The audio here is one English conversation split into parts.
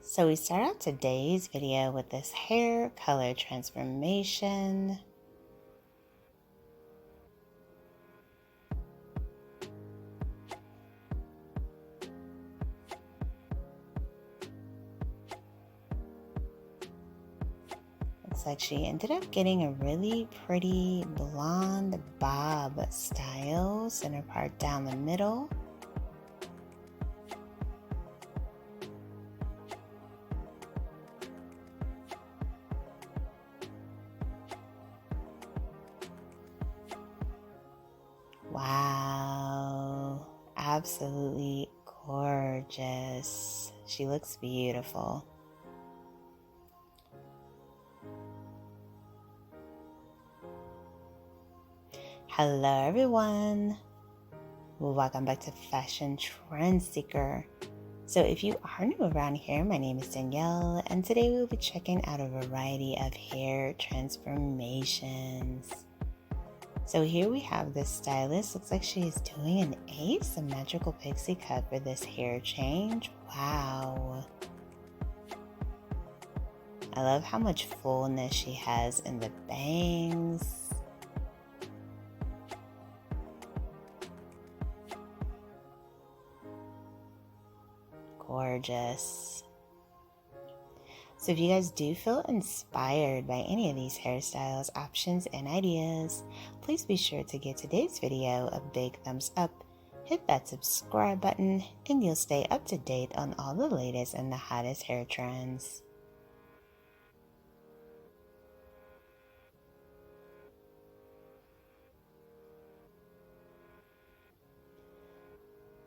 So we start out today's video with this hair color transformation. Looks like she ended up getting a really pretty blonde bob style, center part down the middle. Wow, absolutely gorgeous. She looks beautiful. Hello everyone, welcome back to Fashion Trend Seeker. So if you are new around here, my name is Danielle, and today we will be checking out a variety of hair transformations. So here we have this stylist. Looks like she is doing an asymmetrical pixie cut for this hair change. Wow. I love how much fullness she has in the bangs. Gorgeous. So if you guys do feel inspired by any of these hairstyles, options, and ideas, please be sure to give today's video a big thumbs up, hit that subscribe button, and you'll stay up to date on all the latest and the hottest hair trends.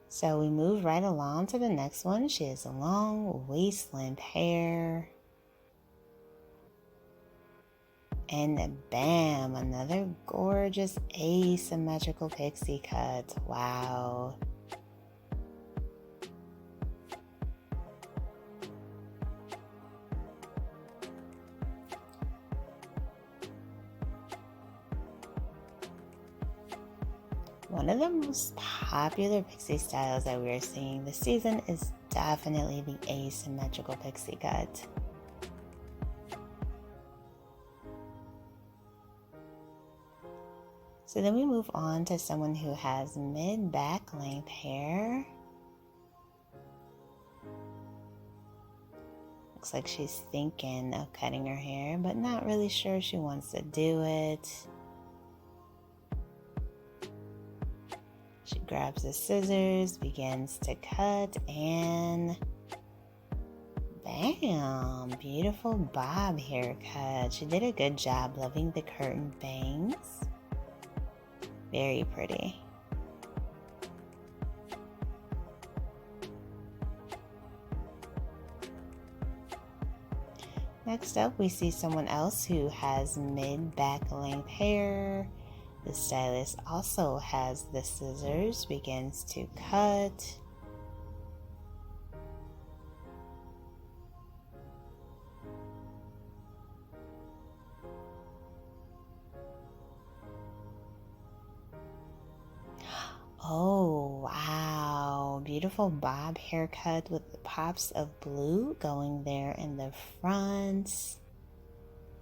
So we move right along to the next one. She has long waist-length hair. And bam, another gorgeous asymmetrical pixie cut. Wow. One of the most popular pixie styles that we're seeing this season is definitely the asymmetrical pixie cut. So then we move on to someone who has mid-back length hair. Looks like she's thinking of cutting her hair, but not really sure she wants to do it. She grabs the scissors, begins to cut, and bam! Beautiful bob haircut. She did a good job. Loving the curtain bangs. Very pretty. Next up, we see someone else who has mid-back length hair. The stylist also has the scissors, begins to cut. Oh, wow. Beautiful bob haircut with the pops of blue going there in the front.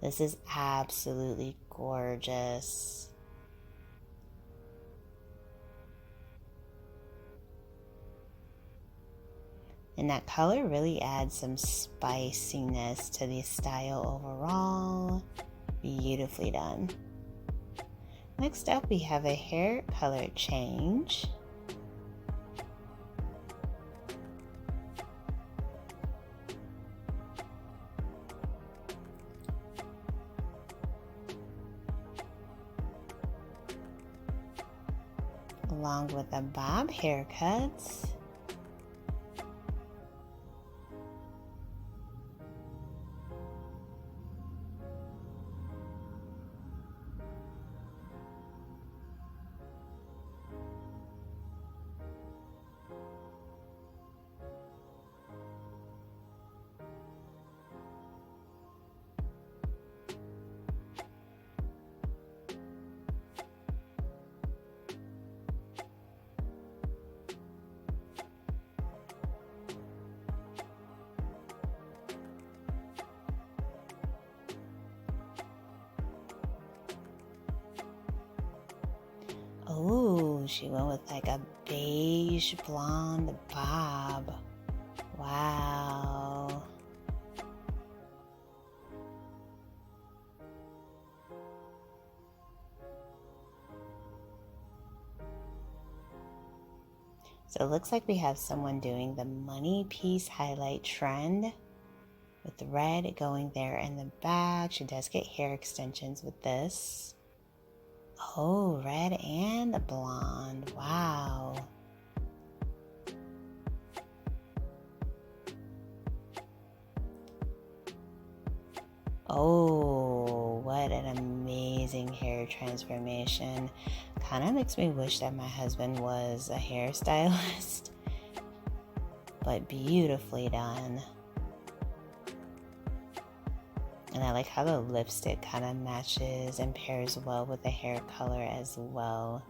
This is absolutely gorgeous. And that color really adds some spiciness to the style overall. Beautifully done. Next up, we have a hair color change. Along with a bob haircut. she went with like a beige blonde bob. Wow. So it looks like we have someone doing the money piece highlight trend with the red going there in the back. She does get hair extensions with this. Oh, red and blonde. Wow. Oh, what an amazing hair transformation. Kind of makes me wish that my husband was a hairstylist, but beautifully done. And I like how the lipstick kind of matches and pairs well with the hair color as well.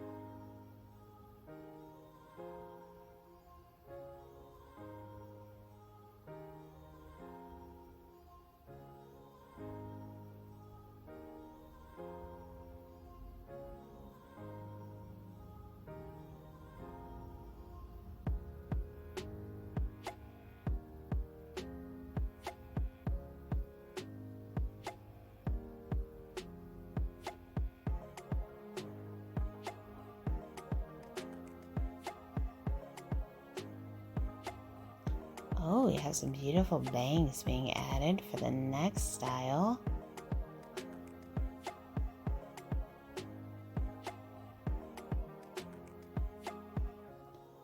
Oh, we have some beautiful bangs being added for the next style.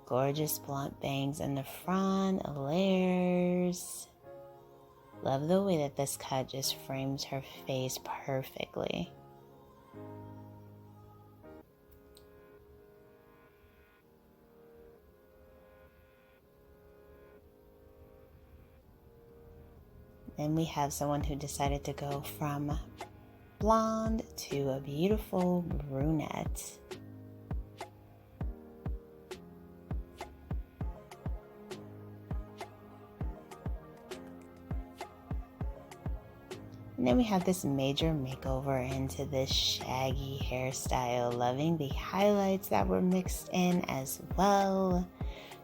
Gorgeous blunt bangs in the front, layers. Love the way that this cut just frames her face perfectly. Then we have someone who decided to go from blonde to a beautiful brunette. And then we have this major makeover into this shaggy hairstyle. Loving the highlights that were mixed in as well.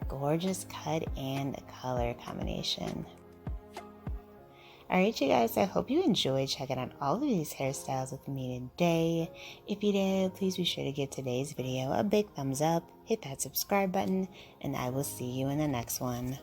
Gorgeous cut and color combination. Alright you guys, I hope you enjoyed checking out all of these hairstyles with me today. If you did, please be sure to give today's video a big thumbs up, hit that subscribe button, and I will see you in the next one.